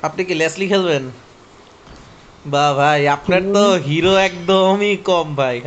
আপনি কি লেসলি খেলবেন? বা ভাই আপনার তো হিরো একদমই কম ভাই।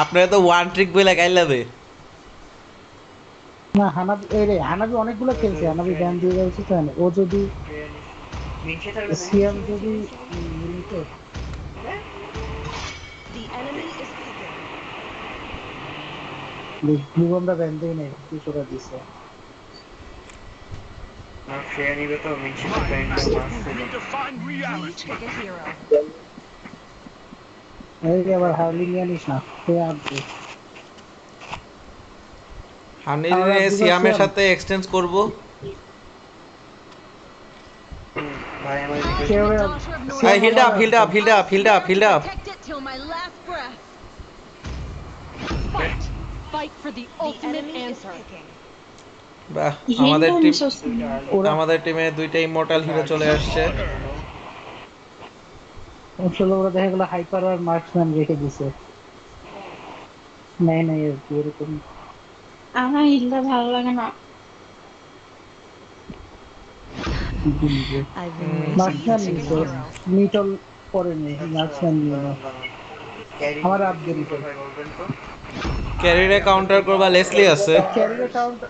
আপনার তো ওয়ান ট্রিক বলে গাইলাবে। না হানাবি হানাবি অনেকগুলো খেলছে, হানাবি ব্যান দিয়ে দেওয়া উচিত হয় না? ও যদি সিএম যদি নিতে জীবনটা ব্যান দিয়ে নেই, 200 দিছে। এই যে আবার হার্লি নিয়ে নিস না, সে আনবে। আমার হানিরে আব্দুল সিয়ামের সিয়াম সাথে এক্সচেঞ্জ করব। কেউ এই সিয়াম হিল্ড আমার আপ, হিল্ড আসবে। Up, healed up, healed up, healed up. বাহ, হিল আমাদের টিম, নিছস না? ওরা আমাদের টিমে দুইটা ইমর্টাল হিরো চলে আসছে। আসলে ওরা দেখা গেলো হাইপার আর মার্কসম্যান রেখে দিছে। নাই নাই আর কি এরকম। আমার হিলটা ভালো লাগে না। মার্কসম্যান নিছে, নিটল পরে নেই, মার্কসম্যান নিয়ে নাও। আমার আপডেট নিছে। ক্যারিরে কাউন্টার করবা লেসলি আছে। ক্যারির অ্যাকাউন্ট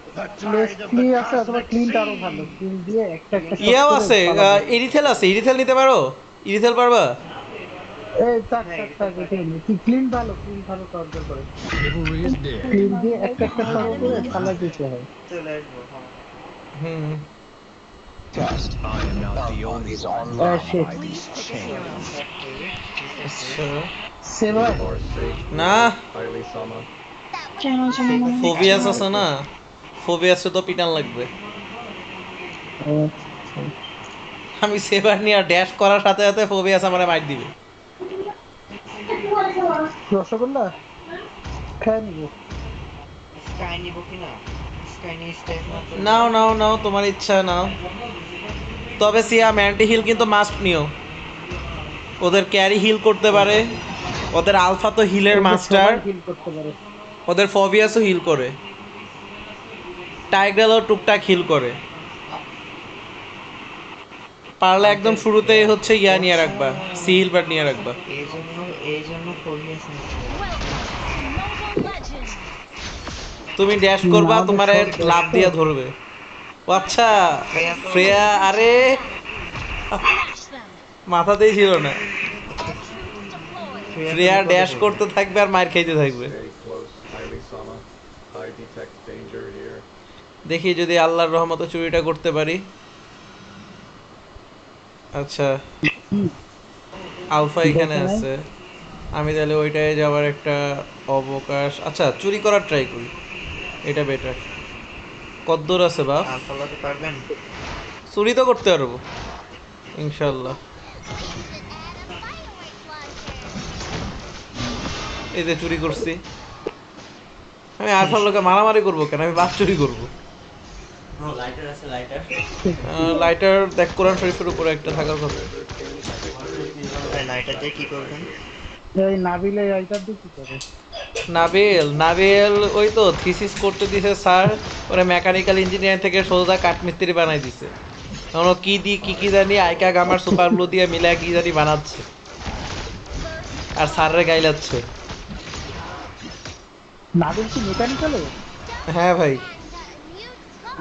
লেসলি আছে, অথবা ক্লিনটা আরো ভালো, ক্লিন দিয়ে একটা একটা শট ইয়াও করে আছে, পালাবে। ইরিথেল আছে, ইরিথেল নিতে পারো? ইরিথেল পারবা? এই থাক থাক থাক, রেখে নি কি, ক্লিন ভালো কাউন্টার করে। Chivalry is dead. ক্লিন দিয়ে একটা একটা শট করে পালা দিতে হয়। হুম। Trust. I am not the only one bound sheet, by these chains. আচ্ছা। সেভার। না, কেন যেন মনে হচ্ছে। ফোবিয়াস আছে না, ফোবিয়াসে তো পিটান লাগবে। আমি সেবার নিয়ে ড্যাশ করার সাথে সাথে ফোবিয়াস আমারে মাইর দিবে। রসগোল্লা খাই নিবো। নাও নাও নাও, তোমার ইচ্ছা নাও। তবে সিয়াম অ্যান্টি হিল কিন্তু মাস্ট নিও। ওদের ক্যারি হিল করতে পারে, ওদের আলফা তো হিলের ওদের মাস্টার, সবাই হিল করতে পারে। ওদের ফোবিয়াসও হিল করে, টাইগ্রেলও টুকটাক হিল করে। পারলে একদম শুরুতেই হচ্ছে ইয়া নিয়ে রাখবা, সি হিল প্যাড নিয়ে রাখবা। তুমি ড্যাশ হুম, করবা, আমাদের তোমার সব দেশ লাভ তো। দিয়ে ধরবে। ও আচ্ছা, ফ্রেয়া, আরে মাথাতেই ছিল না। ফ্রেয়া ড্যাশ করতে থাকবে আর মার খাইতে থাকবে। দেখি যদি আল্লাহর রহমতে চুরিটা করতে পারি। আচ্ছা, আলফা এখানে দেখে নাই। আছে। আমি তাহলে ওইটায় যাওয়ার একটা অবকাশ, আচ্ছা চুরি করার ট্রাই করি, এটা বেটার। কদ্দূর আছে বাপ? চুরি তো করতে পারবো ইনশাল্লাহ। এই যে চুরি করছি। আমি আলফার লোকে মারামারি করবো কেন, আমি বাস চুরি করবো। লাইটার দেখ, কোরআন শরীফের উপরে একটা থাকার কথা। এই নাবিলে রাইটার দিয়ে কি করে? নাবিল, নাবিল ওই তো থিসিস করতে দিছে স্যার, ওরা মেকানিক্যাল ইঞ্জিনিয়ার থেকে সোজা কাঠমিস্ত্রি বানাই দিছে। এখন ও কি দি কি কি জানি আইকা গামার সুপার ব্লু দিয়ে মিলা কি জানি বানাচ্ছে, আর স্যাররে গাইলাচ্ছে। নাবিল কি মেকানিক্যালে? হ্যাঁ ভাই।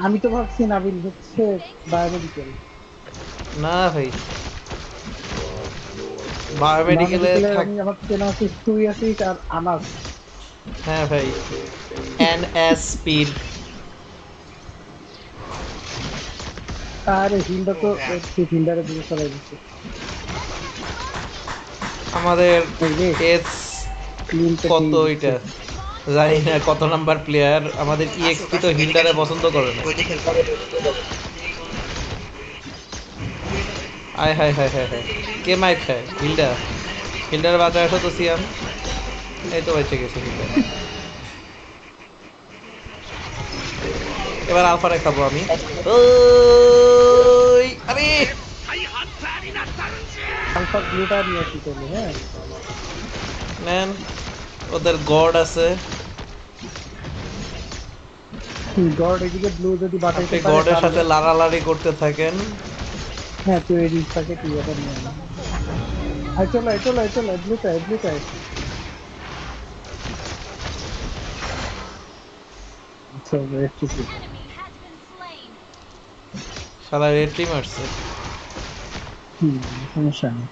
আমি তো ভাবছি নাবিল হচ্ছে বায়োমেডিকেল। না ভাই, বায়োমেডিকেলে বায়োমেডিকেলের থাক। আমি আমার চেনা আছে, তুই আছিস আর আনাস। হ্যাঁ ভাই, এনএসপির। আর হিলটা তো হিলডারে দিয়ে সরাই দিচ্ছে। আমাদের এই রে, এস ক্লিনটা কত দিয়ে দিচ্ছে। ওইটা জানি না, কত নাম্বার প্লেয়ার আমাদের ইএক্সপি তো হিল্ডারে পছন্দ করে না। আয় হায় হায় হায় হায়, কে মাইর খায়? হিল্ডার। হিল্ডার বাজায় আসো তো সিয়াম। এই তো বেঁচে গেছে হিল্ডার। এবার আলফারে খাবো আমি। ওই আরে, আলফা ব্লুটা নিয়ে আসি তাহলে, হ্যাঁ। নেন, ওদের গড আছে। গড এদিকে ব্লু যদি বাঁচাইতে আপনি পারে গডের তাহলে। সাথে লাড়ালাড়ি করতে থাকেন। হ্যাঁ তুই এই রিস্কটাকে তুই এটা নিয়ে নে। আর চলো ব্লু টাই আচ্ছা রেড টিপি শালা রেড টিম আসছে। সমস্যা নেই।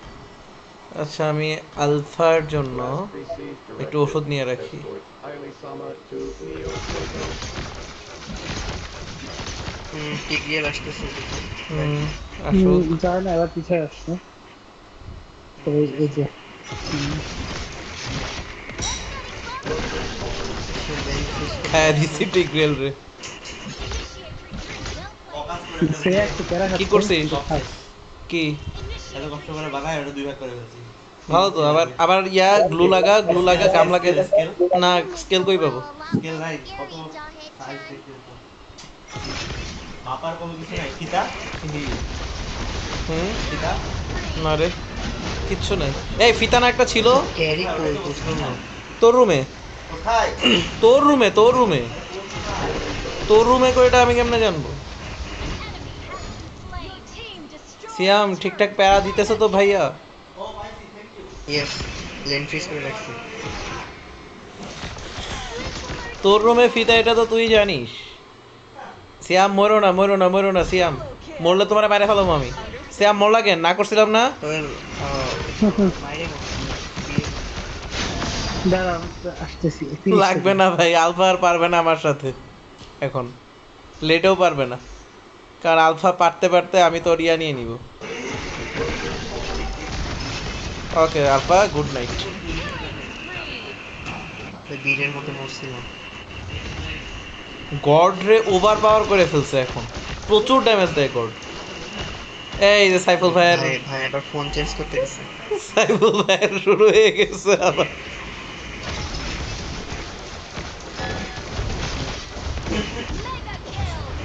আচ্ছা আমি আলফার জন্য Received একটু directive. ওষুধ নিয়ে রাখি। Escort Haile Sama to Neo Kyoto. টিগ্রিয়েল আসতেছে আসুক। যায় না এবার পিছিয়ে আসছে তো এই যে হ্যাঁ দিছি টিগ্রেল রে। সে একটু প্যারা কি খাচ্ছে, করছিস? কিন্তু খাক। কি এত কষ্ট করে বানায় ওটা দুই ভাগ করে ফেলছি। ভালো তো। আবার আবার ইয়া গ্লু লাগা কাম লাগে। না স্কেল কই পাবো? স্কেল নাই কত সাইজ দেখতে তো। মাপার কোনো কিছু নাই ফিতা ফিতা না রে কিচ্ছু নাই। এই ফিতানা একটা ছিল ক্যারি কই বুঝলাম না তোর রুমে। কোথায়? তোর রুমে কই এটা আমি কেমনে জানবো? সিয়াম ঠিকঠাক প্যারা দিতেছে তো ভাইয়া? ইয়েস লেন ফ্রিজ করে রাখছি তোর রুমে ফিতা এটা তো তুই জানিস। সিয়াম মরো না সিয়াম। মরলে তোমার বাইরে ফেলাম আমি। সিয়াম মরলা কেন? না করছিলাম না? তবে বাইরে দাঁড়া আসতেছি লাগবে না ভাই, আলফা আর পারবে না আমার সাথে এখন। লেটেও পারবে না, কারণ আলফা পারতে আমি তো রিয়া নিয়ে নিব। ওকে আলফা, গুড নাইট। বীরের মতো মরছিলাম গড রে ওভার পাওয়ার করে ফেলছে এখন, প্রচুর ড্যামেজ দেয় গড। এই যে সাইফুল ভাইয়ের ভাই আবার ফোন চেঞ্জ করতে গেছে সাইফুল ভাইয়ের শুরু হয়ে গেছে আবার।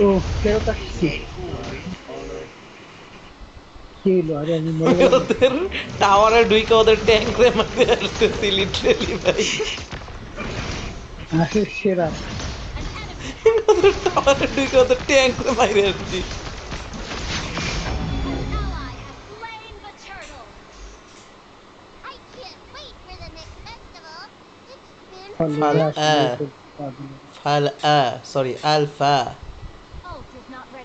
ও কেউ কাটছি কি হলো আরে আমি মরে গেলাম ওদের টাওয়ারে ঢুকে ওদের ট্যাঙ্ক রে মারতে আসতেছি লিটারালি ভাই। আসে সেরা ওদের টাওয়ারে ঢুকে ওদের ট্যাঙ্ক রে মাইরে আসছি। সরি আলফা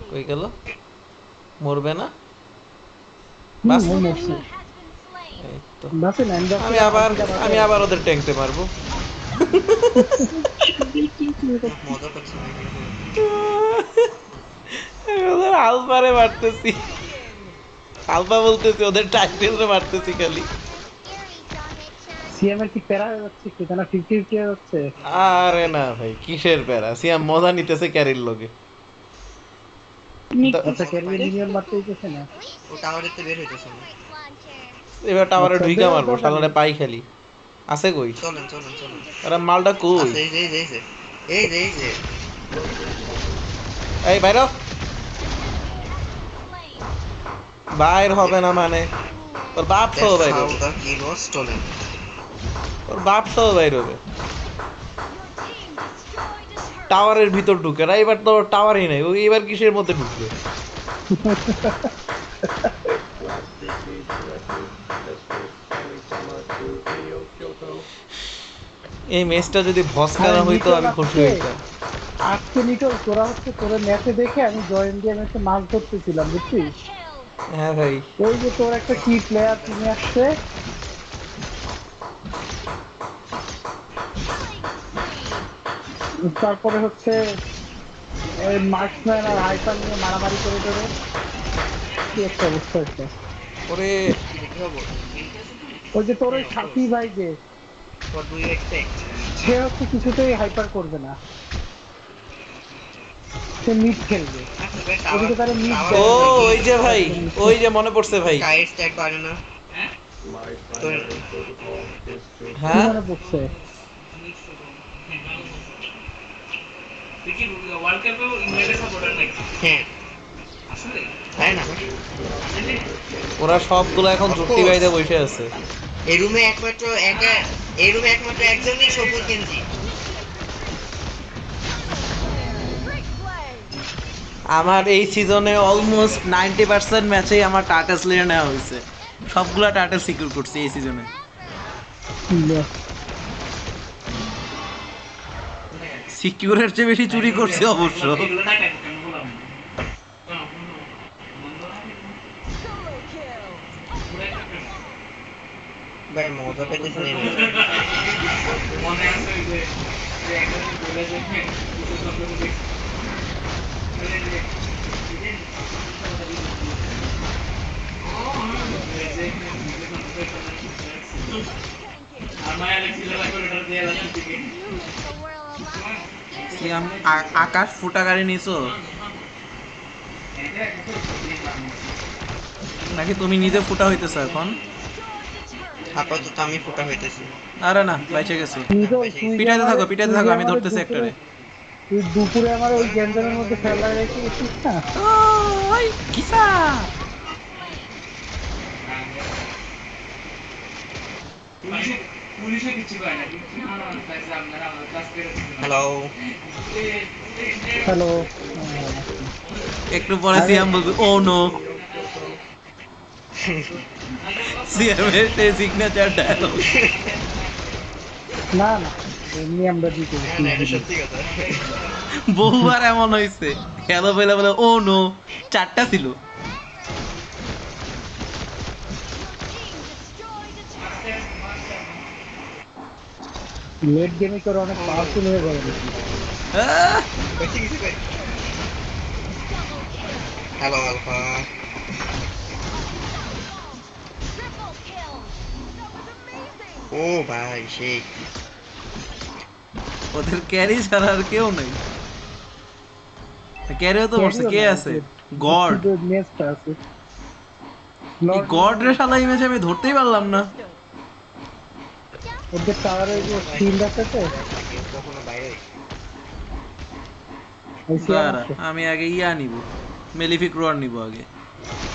কই গেল? মরবে না? বাস মরছি এই তো। বাসে লাইন আমি আবার ওদের ট্যাঙ্কে মারবো। মজা পাচ্ছি না আমি ওদের আলফারে মারতেছি, আলফা বলতেছি, ওদের টাইটেলরে মারতেছি খালি। সিএম এর কি প্যারা হয়ে যাচ্ছে কি কেন 50-50 হয়ে যাচ্ছে আরে না ভাই কিসের প্যারা, সিয়াম মজা নিতেছে ক্যারির লগে। আচ্ছা ক্যারিয়ার ইঞ্জিনিয়ার মারতে হইতেছে না ও টাওয়ারে তো বের হইতেছে না এবার টাওয়ারে আচ্ছা, ঢুইকা বেরোর মারবো, দরকার শালারে নেই। পাই খালি। আছে কই? চলেন আরে মালটা কই? আচ্ছা, এই যে এই বাইরে বাইর হবে না মানে তোর বাপ সহ বাইর হবে, দ্য কিল ওয়াজ স্টোলেন তোর বাপ সহ বাইর হবে। টাওয়ারের ভিতর ঢুকে না, এবার তো টাওয়ারই নাই, ওই এবার কিসের মধ্যে ঢুকবে? এই ম্যাচটা যদি ভস্কারা হইতো আমি খুশি হইতাম। আজকে নিটল তোরা হচ্ছে তোর ম্যাচে দেখে আমি জয়েন দিয়ে ম্যাচে মাছ ধরতেছিলাম বুঝছিস হ্যাঁ ভাই ওই যে তোর একটা কি প্লেয়ার তুমি আসছে তারপরে হচ্ছে ওই মার্কসম্যান আর হাইপার নিয়ে মারামারি করে ধরে কি একটা অবস্থা হচ্ছে ওরে কি হবে ওই যে তোর ওই সাথী ভাই যে হোয়াট ডু ইউ এক্সপেক্ট সে হচ্ছে কিছুতেই হাইপার করবে না, সে মিড খেলবে ওদিকে তারা মিড ও ওই যে ভাই, ওই যে মনে পড়ছে ভাই। টাইট স্ট্যাক পারে না My primary protocol is to হ্যাঁ মনে পড়ছে হ্যাঁ তাই না ওরা সবগুলো এখন যুক্তি গাইতে বসে আছে। এই রুমে একমাত্র একজনই সবুজ গেঞ্জি আমার এই সিজনে অলমোস্ট 90% ম্যাচেই আমার টার্টেল স্লেয়ার নেওয়া হয়েছে, সবগুলা টার্টেল সিকিউর করছি এই সিজনে। সিকিউরের চেয়ে বেশি চুরি করছি অবশ্য। ভাই মজা পেতেছেন এই সিয়াম, আকাশ ফুটা গাড়ি নিছো নাকি তুমি নিজে ফুটা হইতেছো এখন? আপাতত আমি ফোটা হইতেছি। আরে না, বাইচে গেছি। নিটল, তুই যে পিটাইতে থাকো, আমারে- পিটাইতে তুই থাকো, যে আমি আমারে ধরতেছি দুপুরে- একটারে। তুই দুপুরে আমার ওই গ্যাঞ্জামের মধ্যে ফেলা রেখে গেছিস না? ওই কিসা হ্যালো, হ্যালো। একটু পরে সিয়াম বলবে ও নো। সিয়ামের সেই সিগনেচার ডায়লগ। না না, এমনি আমরা দিতে হ্যাঁ না, এটা সত্যি কথা। বহুবার এমন হয়েছে, হ্যালো বলে বলে ও নো, 4টা ছিল। লেট গেমে করে অনেক পাওয়ারফুল হয়ে যাবে নাকি? আহ! বেঁচে গেছি ভাই। Hello alpha. ও ভাই সেই ওদের ক্যারি ছাড়া আর কেউ নেই। ক্যারিও তো বলছে কে আছে? গড। নেক্সট আছে। এই গড রে শালা ইমেজ আমি ধরতেই পারলাম না। ওদের টাওয়ারে যে শিল্ড আছে তো, কখনো বাইরে ওই সিয়াম দাঁড়া, আছে। আমি আগে ইয়া নিব, মেলিফিক রোয়ার নিব আগে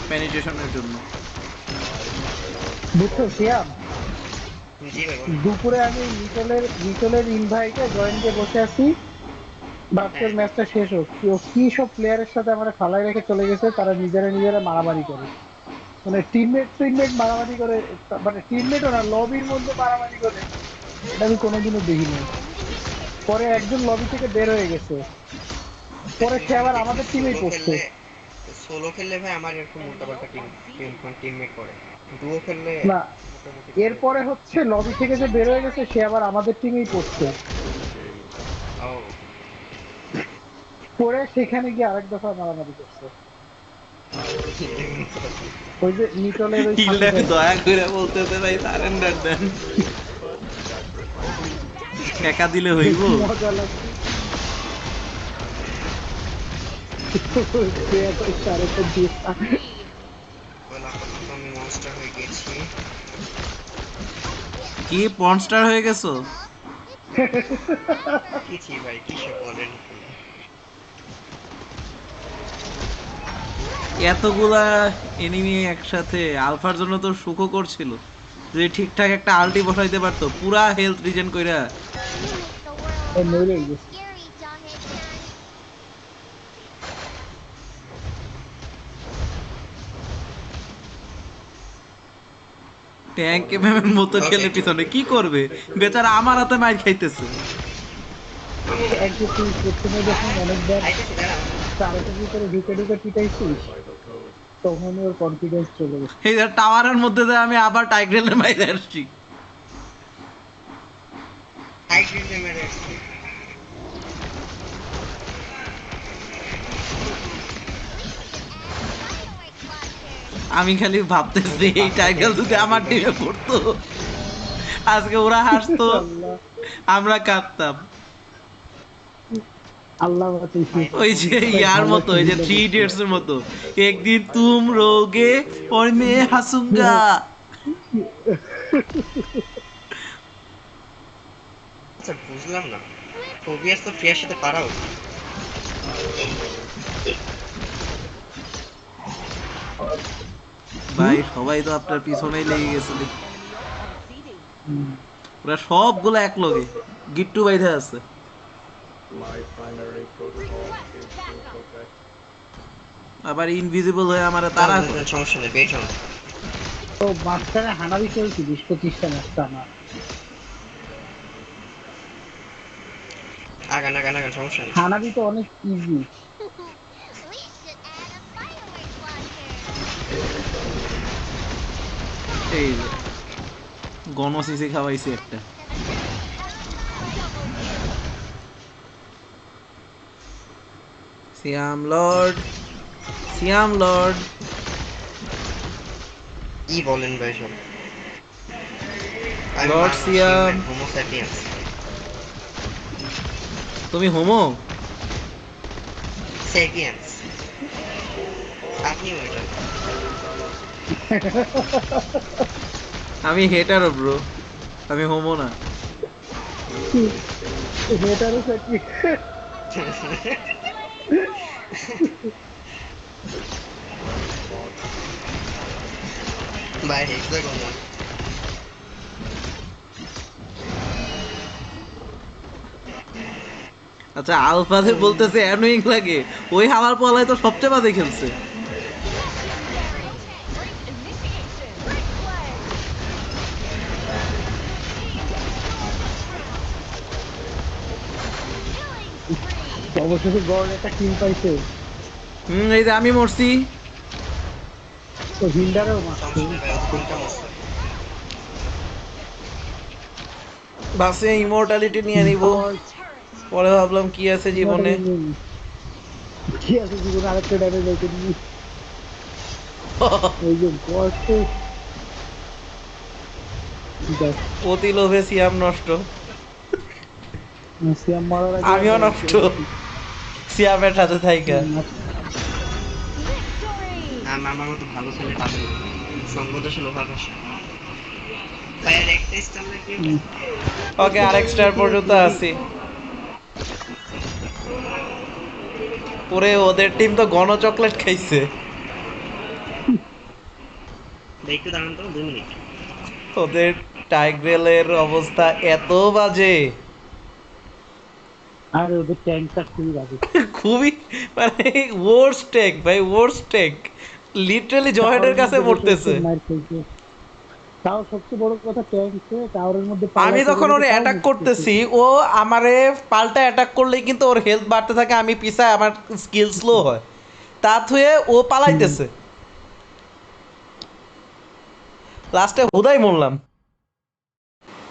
পেনিট্রেশনের জন্য। বুঝছো সিয়াম, জি ভাই বলো। দুপুরে আমি নিটলের ইনভাইটে জয়েন দিয়ে বসে আছি, ভাবছি ম্যাচটা শেষ হোক, ও কি সব প্লেয়ারের সাথে আমার ফালাই রেখে চলে গেছে, তারা নিজেরা মারামারি করে, মানে টিমমেট মারামারি করে, মানে টিমমেটও না, লবির মধ্যে মারামারি করে, এটা আমি কোনোদিনও দেখিনি। পরে একজন লবি থেকে বের হয়ে গেছে, পরে সে আবার আমাদের টিমেই পড়ছে। সোলো খেললে ভাই আমার এরকম উল্টাপাল্টা টিমমেট করে। ডুও খেললে না, মোটামুটি এরপরে হচ্ছে লবি থেকে যে বের হয়ে গেছে সে আবার আমাদের টিমেই পড়ছে, ও পরে সেখানে গিয়ে আরেক দফা মারামারি করছে। ওই যে নিটলের ওই সাথে হিলটাকে দয়া করে বলতেছে ভাই সারেন্ডার দেন, একা দিলে হইব। মজা লাগছে। আরেকটা দিয়ে বলে আপাতত আমি মনস্টার হয়ে গেছি। কি পনস্টার হয়ে গেছো? কিছু ভাই কিসব বলেন। এতগুলা এনিমি একসাথে আলফার জন্য তো সুখও করছিল, যদি ঠিকঠাক একটা আল্টি বসাইতে পারতো পুরা হেলথ রিজেন কইরা। মরে গেছে। ট্যাঙ্কে ম্যামের মতো খেলে পিছনে কি করবে বেচারা, আমার হাতে মাইর খাইতেছে। একটু তুই প্রথমে যখন অনেকবার আইতেছি দাঁড়া। চারটার ভিতরে ঢুকে পিটাইছিস, তখনই ওর কনফিডেন্স চলে গেছে। এই যে টাওয়ারের মধ্যে দিয়ে আমি আবার টাইগ্রেলের মাইরে আসছি। হাই গ্রিন মেরে আসছি। আমি খালি ভাবতেছি এই টাইটেল যদি আমার টিমে পড়তো, আজকে ওরা হাসতো, আল্লাহ আমরা কাঁদতাম। আল্লাহ বাঁচাইছে। ওই যে ইয়ার মতো, ওই যে 3 ইডিয়টস এর মতো, একদিন তুম রোগে और मैं हंसूंगा। আচ্ছা বুঝলাম না, ফোবিয়াস তো ফ্রিয়ার সাথে পারা উচিত। ভাই সবাই তো আপনার পিছনেই লেগে গেছে, ওরা সবগুলো এক লগে গিট্টু বাইধা আছে। My primary protocol is to protect আবার ইনভিজিবল হয়ে আমার তারা সমস্যা নেই, বেশ হন। তো মাঝখানে হানাবি খেলছি 20-25টা ম্যাচ টানা। আগান আগান আগান, সমস্যা নেই। হানাবি তো অনেক ইজি। এই যে গণসিসি খাওয়াইছি একটা। সিয়াম লর্ড, সিয়াম লর্ড। কি বলেন ভাই সব? Lord Siam. Homo sapiens. তুমি হোমো? স্যাপিয়েন্স। আপনি ওইটা। আমি হেটারও ব্রো, আমি হোমো না। এটারও সেটি ভাই হেক্সাগন না। আচ্ছা আলফাতে বলতেছে অ্যানোয়িং লাগে, ওই হাওয়ার পলায় তো সবচেয়ে বাজে খেলছে। অবশেষে গড় একটা টিম পাইছে। এই যে আমি মরছি। তো হিন্ডারেও মারছে। সমস্যা নেই ভাই, ও কোনটা মস্ত। বাসে ইমর্টালিটি নিয়ে নিব, পরে ভাবলাম কি আছে জীবনে। কি আছে জীবনে, আরেকটা ড্যামেজ হয়েছে নি। ওই যে গড়তে অতি লোভে সিয়াম নষ্ট, সিয়াম মারার আগে আমিও নষ্ট সিয়ামের সাথে থাইকা। আমার মতো ভালো ছেলে পাবে না। সঙ্গদোষে লোহার ভাষা। ভাই আর একটা স্টার নাকি? ওকে আরেক স্টার পর্যন্ত আছি। পরে ওদের টিম তো গণ চকলেট খাইছে। ভাই একটু দাঁড়ান তো, 2 মিনিট। ওদের টাইগ্রেলের অবস্থা এত বাজে, আর ওদের ট্যাঙ্কটা খুবই বাজে। খুবই মানে ওয়ার্স্ট টেক ভাই, ওয়ার্স্ট টেক। লিটারালি জয়েডের কাছে মরতেছে। তাও সবচেয়ে বড় কথা ট্যাঙ্কে টাওয়ারের মধ্যে আমি যখন ওরে অ্যাটাক করতেছি, ও আমারে পাল্টা অ্যাটাক করলেই কিন্তু ওর হেলথ বাড়তে থাকে, আমি পিছায় আমার স্কিল স্লো হয়, তা থুয়ে ও পালাইতেছে। লাস্টে হুদাই মরলাম।